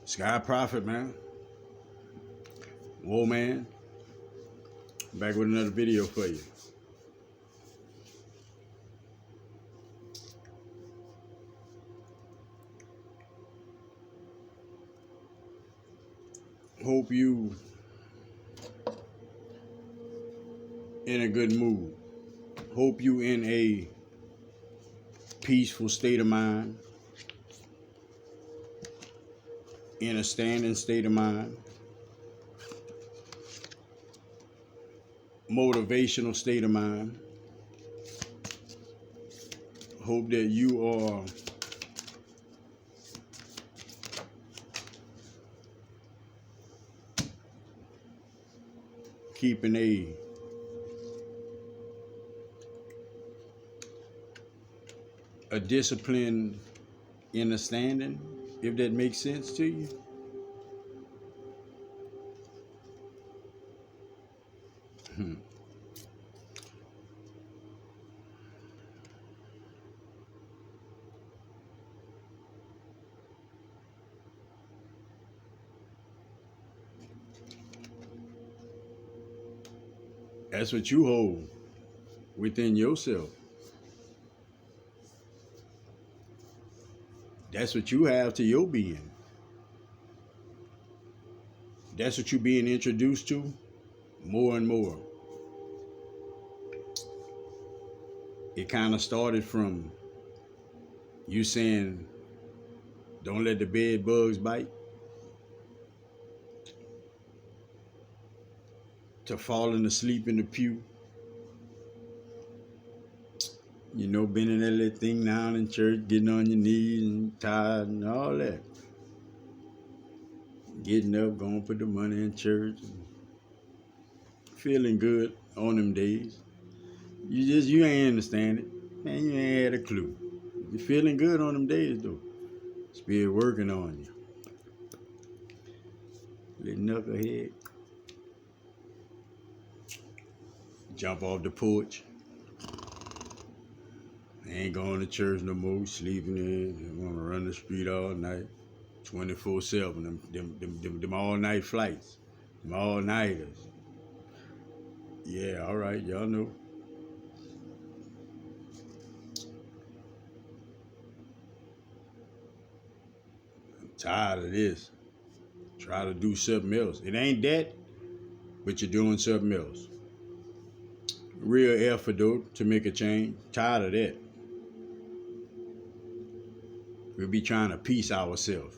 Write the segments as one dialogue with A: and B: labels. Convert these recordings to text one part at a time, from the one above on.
A: Sky Prophet, man. Whoa, man. Back with another video for you. Hope you in a good mood. Hope you in a peaceful state of mind. In a standing state of mind. Motivational state of mind. Hope that you are keeping a discipline understanding, if that makes sense to you. That's what you hold within yourself. That's what you have to your being. That's what you're being introduced to more and more. It kind of started from you saying, don't let the bed bugs bite, to falling asleep in the pew. You know, been in that little thing down in church, getting on your knees and tired and all that. Getting up, going to put the money in church, and feeling good on them days. You ain't understand it. Man, you ain't had a clue. You're feeling good on them days, though. Spirit working on you. Little knucklehead. Jump off the porch. Ain't going to church no more, sleeping in, want to run the street all night, 24/7, them all-night flights, them all-nighters. Yeah, all right, y'all know. I'm tired of this. Try to do something else. It ain't that, but you're doing something else. Real effort, though, to make a change. Tired of that. We be trying to piece ourselves.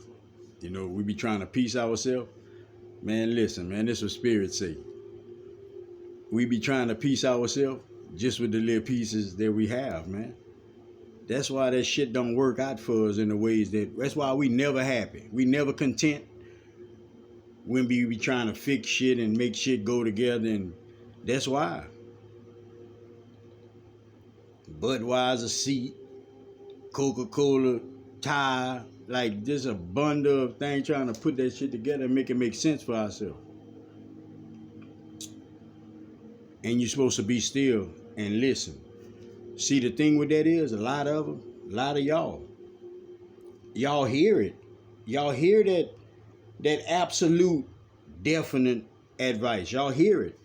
A: You know, we be trying to piece ourselves. Man, listen, man, this is what Spirit say. We be trying to piece ourselves just with the little pieces that we have, man. That's why that shit don't work out for us in the ways that's why we never happy. We never content when we be trying to fix shit and make shit go together, and that's why. Budweiser seat, Coca-Cola tire, like just a bundle of things trying to put that shit together and make it make sense for ourselves. And you're supposed to be still and listen. See, the thing with that is, a lot of y'all hear it. Y'all hear that absolute definite advice. Y'all hear it.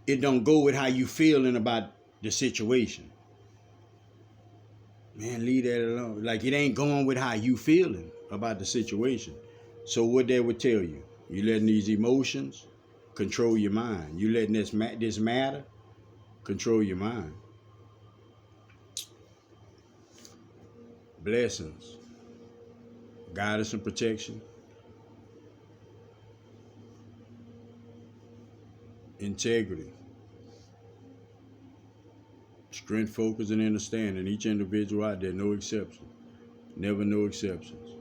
A: It don't go with how you feeling about the situation. Man, leave that alone. Like, it ain't going with how you feeling about the situation. So what that would tell you, you letting these emotions control your mind. You letting this matter control your mind. Blessings, guidance and protection, integrity, strength, focus, and understanding. Each individual out there, no exception. Never no exceptions.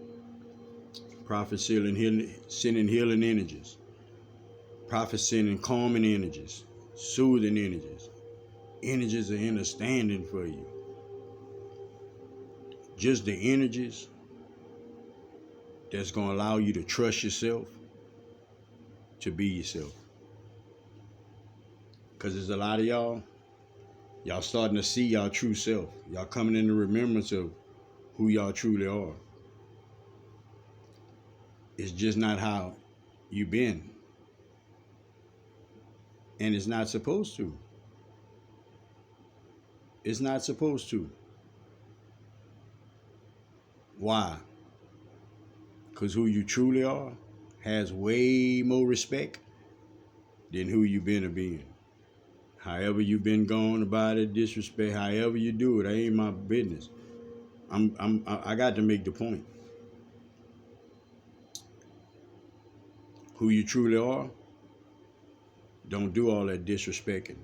A: Prophet sending healing energies. Prophet sending calming energies, soothing energies. Energies of understanding for you. Just the energies that's going to allow you to trust yourself, to be yourself. Because there's a lot of y'all starting to see y'all true self. Y'all coming into remembrance of who y'all truly are. It's just not how you've been. And it's not supposed to. It's not supposed to. Why? Because who you truly are has way more respect than who you've been or being. However you've been going about it, disrespect, however you do it, that ain't my business. I got to make the point. Who you truly are, don't do all that disrespecting.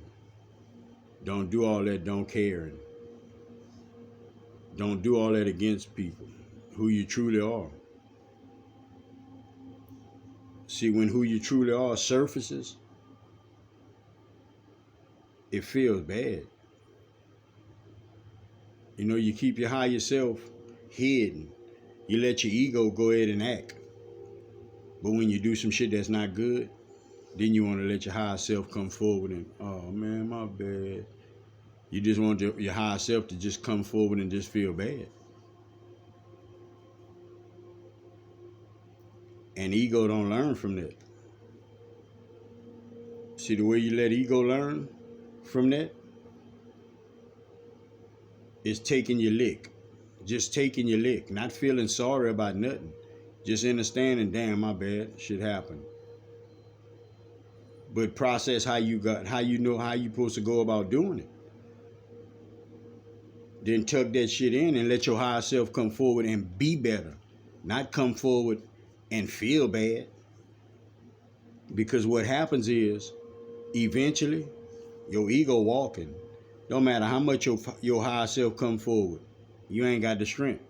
A: Don't do all that don't caring. Don't do all that against people. Who you truly are. See, when who you truly are surfaces, it feels bad. You know, you keep your higher self hidden. You let your ego go ahead and act. But when you do some shit that's not good, then you want to let your higher self come forward and, oh man, my bad. You just want your higher self to just come forward and just feel bad. And ego don't learn from that. See, the way you let ego learn from that is taking your lick. Just taking your lick. Not feeling sorry about nothing. Just understanding, damn, my bad, shit happened. But process how you know how you supposed to go about doing it. Then tuck that shit in and let your higher self come forward and be better. Not come forward and feel bad. Because what happens is, eventually, your ego walking. Don't matter how much your higher self come forward. You ain't got the strength.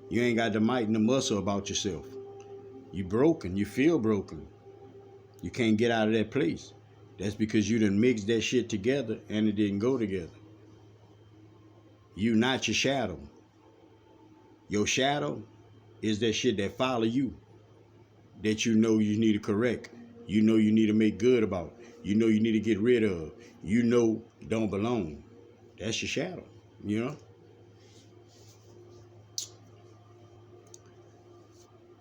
A: You ain't got the might and the muscle about yourself. You broken. You feel broken. You can't get out of that place. That's because you done mixed that shit together and it didn't go together. You not your shadow. Your shadow is that shit that follow you. That you know you need to correct. You know you need to make good about. You know you need to get rid of. You know don't belong. That's your shadow, you know?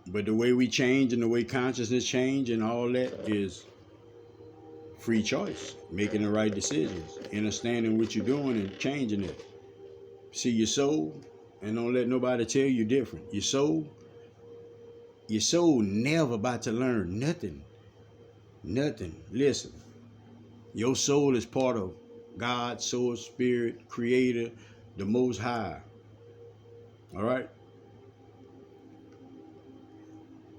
A: But the way we change and the way consciousness change and all that is free choice. Making the right decisions. Understanding what you're doing and changing it. See your soul and don't let nobody tell you different. Your soul never about to learn nothing. Nothing. Listen. Your soul is part of God, source, spirit, creator, the most high. All right?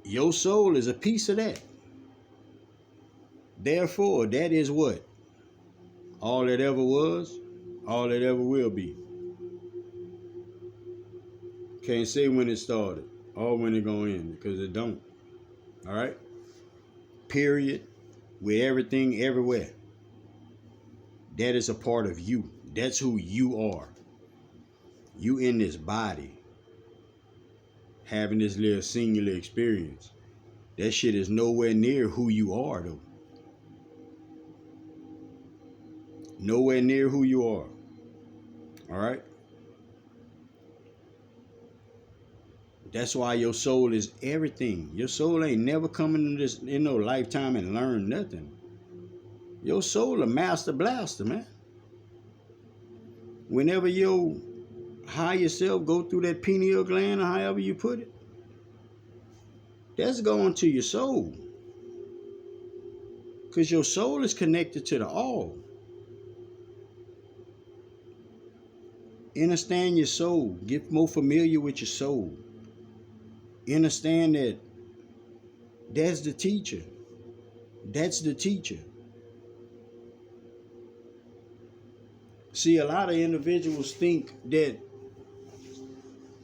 A: Your soul is a piece of that. Therefore, that is what? All that ever was, all that ever will be. Can't say when it started or when it gonna end because it don't. All right? Period. With everything, everywhere. That is a part of you. That's who you are. You in this body. Having this little singular experience. That shit is nowhere near who you are, though. Nowhere near who you are. All right? That's why your soul is everything. Your soul ain't never coming in this in no lifetime and learn nothing. Your soul a master blaster, man. Whenever your higher self go through that pineal gland or however you put it, that's going to your soul. Because your soul is connected to the all. Understand your soul. Get more familiar with your soul. Understand that that's the teacher. That's the teacher. See, a lot of individuals think that,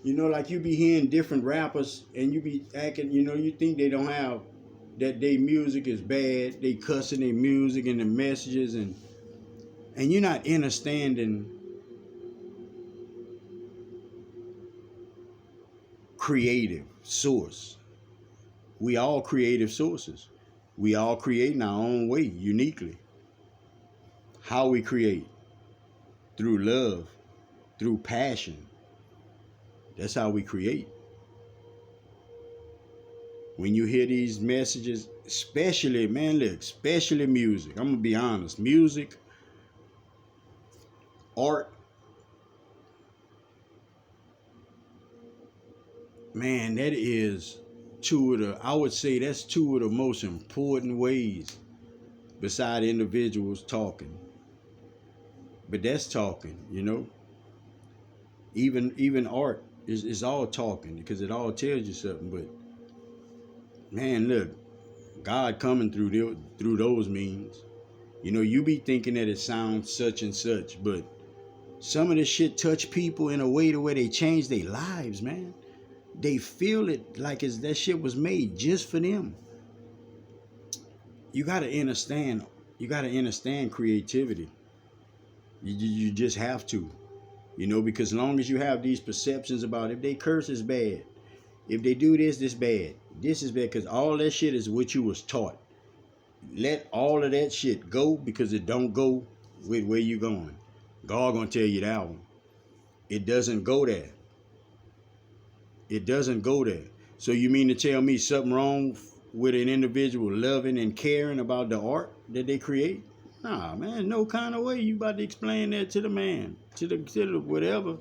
A: you know, like you be hearing different rappers and you be acting, you know, you think they don't have, that their music is bad, they cussing their music and the messages, and you're not understanding creative source. We all creative sources. We all create in our own way, uniquely. How we create? Through love, through passion. That's how we create. When you hear these messages, especially, man, look, especially music. I'm gonna be honest. Music, art, man, that is two of the, I would say that's two of the most important ways beside individuals talking. But that's talking, you know. Even art is all talking because it all tells you something. But man, look, God coming through those means. You know, you be thinking that it sounds such and such, but some of this shit touch people in a way to where they change their lives, man. They feel it like it's that shit was made just for them. You gotta understand. You gotta understand creativity. You just have to, you know, because as long as you have these perceptions about if they curse is bad, if they do this bad, this is bad, because all that shit is what you was taught. Let all of that shit go because it don't go with where you going. God gonna tell you that one. It doesn't go there. It doesn't go there. So you mean to tell me something wrong with an individual loving and caring about the art that they create? Nah, man, no kind of way you about to explain that to the man, to the whatever.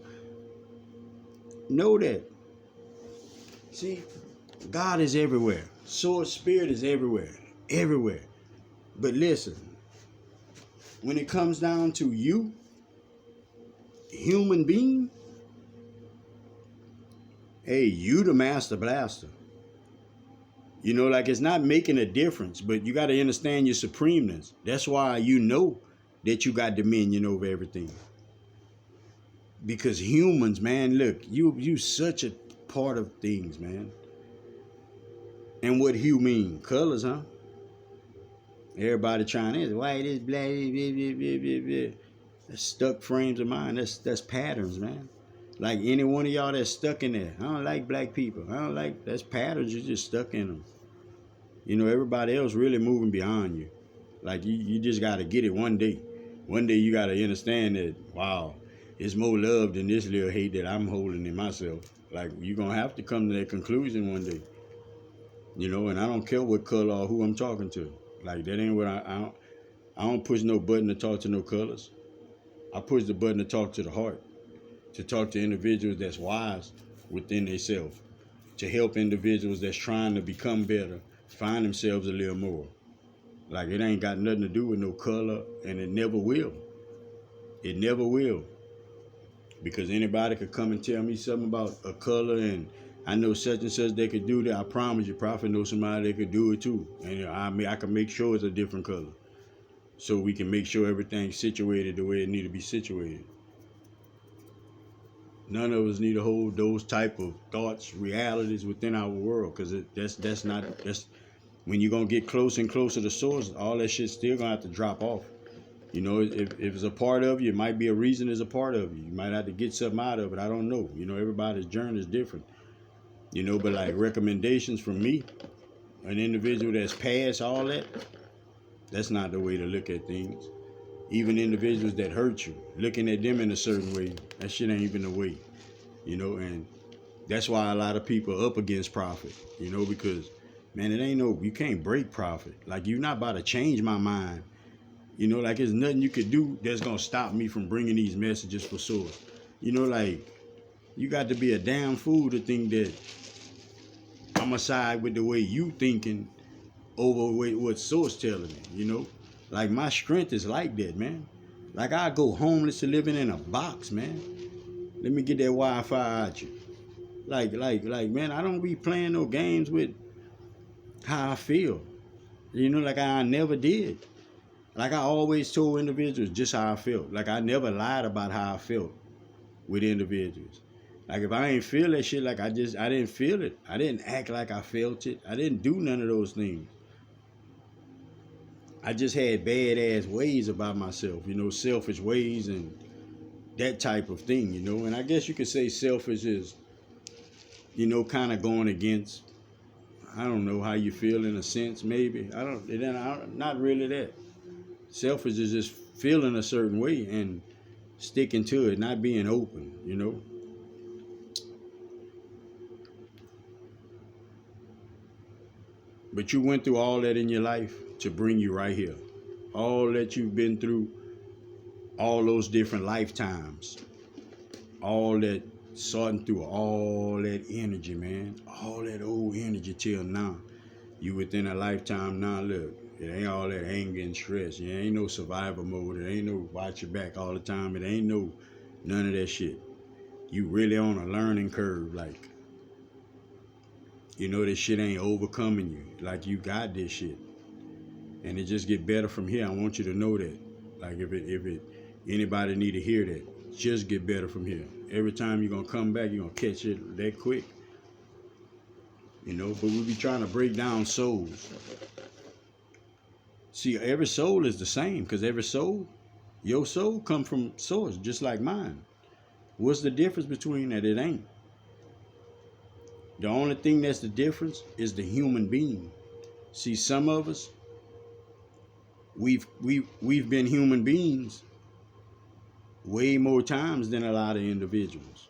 A: Know that. See, God is everywhere. Source spirit is everywhere. Everywhere. But listen, when it comes down to you, human being, hey, you the master blaster. You know, like it's not making a difference, but you got to understand your supremeness. That's why you know that you got dominion over everything. Because humans, man, look, you such a part of things, man. And what hue mean? Colors, huh? Everybody trying this white, this black, blah, blah, blah, blah, blah. That's stuck frames of mind. That's patterns, man. Like any one of y'all that's stuck in there. I don't like black people. I don't like, that's patterns. You're just stuck in them. You know, everybody else really moving beyond you. Like you just got to get it one day. One day you got to understand that, wow, it's more love than this little hate that I'm holding in myself. Like you're going to have to come to that conclusion one day. You know, and I don't care what color or who I'm talking to. Like that ain't what I don't push no button to talk to no colors. I push the button to talk to the heart. To talk to individuals that's wise within themselves. To help individuals that's trying to become better, find themselves a little more. Like it ain't got nothing to do with no color, and it never will. It never will. Because anybody could come and tell me something about a color, and I know such and such they could do that. I promise you, Prophet knows somebody that could do it too. And I can make sure it's a different color. So we can make sure everything's situated the way it need to be situated. None of us need to hold those type of thoughts, realities within our world, because that's when you're gonna get closer and closer to source, all that shit's still gonna have to drop off. You know, if it's a part of you, it might be a reason it's a part of you. You might have to get something out of it. I don't know. You know, everybody's journey is different. You know, but like recommendations from me, an individual that's past all that, that's not the way to look at things. Even individuals that hurt you, looking at them in a certain way, that shit ain't even the way. You know, and that's why a lot of people are up against Prophet. You know, because man, it ain't no, you can't break Prophet. Like you're not about to change my mind. You know, like there's nothing you could do that's gonna stop me from bringing these messages for source. You know, like you got to be a damn fool to think that I'm gonna side with the way you thinking over what source telling me. You know, like my strength is like that, man. Like I go homeless to living in a box, man. Let me get that Wi-Fi out you. Like, man, I don't be playing no games with how I feel. You know, like I never did. Like I always told individuals just how I felt. Like I never lied about how I felt with individuals. Like if I ain't feel that shit, like I didn't feel it. I didn't act like I felt it. I didn't do none of those things. I just had bad ass ways about myself, you know, selfish ways and that type of thing, you know. And I guess you could say selfish is, you know, kind of going against, I don't know how you feel in a sense, maybe. Not really that. Selfish is just feeling a certain way and sticking to it, not being open, you know. But you went through all that in your life to bring you right here. All that you've been through, all those different lifetimes, all that sorting through all that energy, man, all that old energy till now. You within a lifetime now, look, it ain't all that anger and stress. It ain't no survival mode. It ain't no watch your back all the time. It ain't no none of that shit. You really on a learning curve, like, you know, this shit ain't overcoming you. Like, you got this shit. And it just get better from here. I want you to know that. Like, if anybody need to hear that, just get better from here. Every time you're gonna come back, you're gonna catch it that quick. You know, but we be trying to break down souls. See, every soul is the same, because every soul, your soul come from source, just like mine. What's the difference between that? It ain't. The only thing that's the difference is the human being. See, some of us, we've been human beings way more times than a lot of individuals.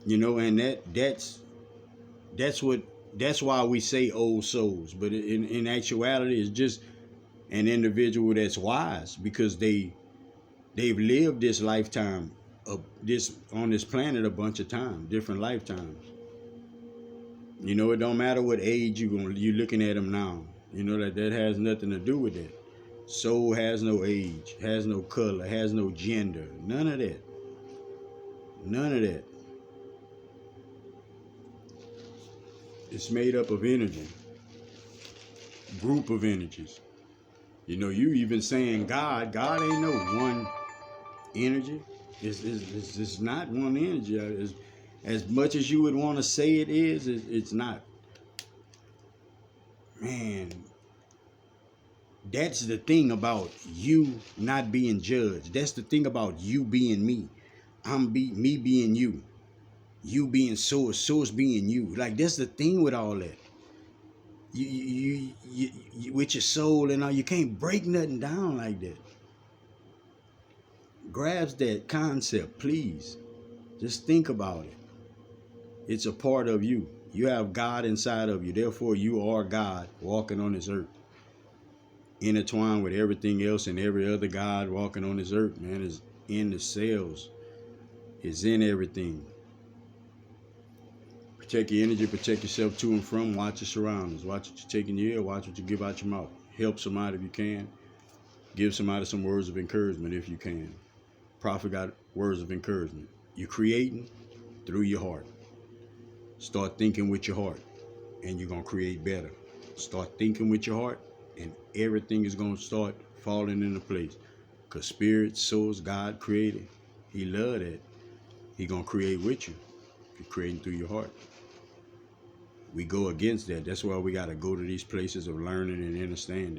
A: You know, and that's why we say old souls. But in actuality, it's just an individual that's wise, because they've lived this lifetime of this on this planet a bunch of times, different lifetimes. You know, it don't matter what age you're looking at them now. You know, that has nothing to do with that. Soul has no age, has no color, has no gender, none of that. None of that. It's made up of energy, group of energies. You know, you even saying God ain't no one energy. It's not one energy. As much as you would want to say it is, it's not. Man, that's the thing about you not being judged. That's the thing about you being me. Me being you. You being source being you. Like, that's the thing with all that. You with your soul and all, you can't break nothing down like that. Grasp that concept, please. Just think about it. It's a part of you. You have God inside of you. Therefore, you are God walking on this earth. Intertwined with everything else and every other God walking on this earth, man, is in the cells. It's in everything. Protect your energy, protect yourself to and from. Watch your surroundings. Watch what you take in your ear. Watch what you give out your mouth. Help somebody if you can. Give somebody some words of encouragement if you can. Prophet got words of encouragement. You're creating through your heart. Start thinking with your heart, and you're going to create better. Start thinking with your heart, and everything is going to start falling into place. Because spirit, source, God created. He loved it. He going to create with you. You're creating through your heart. We go against that. That's why we got to go to these places of learning and understanding.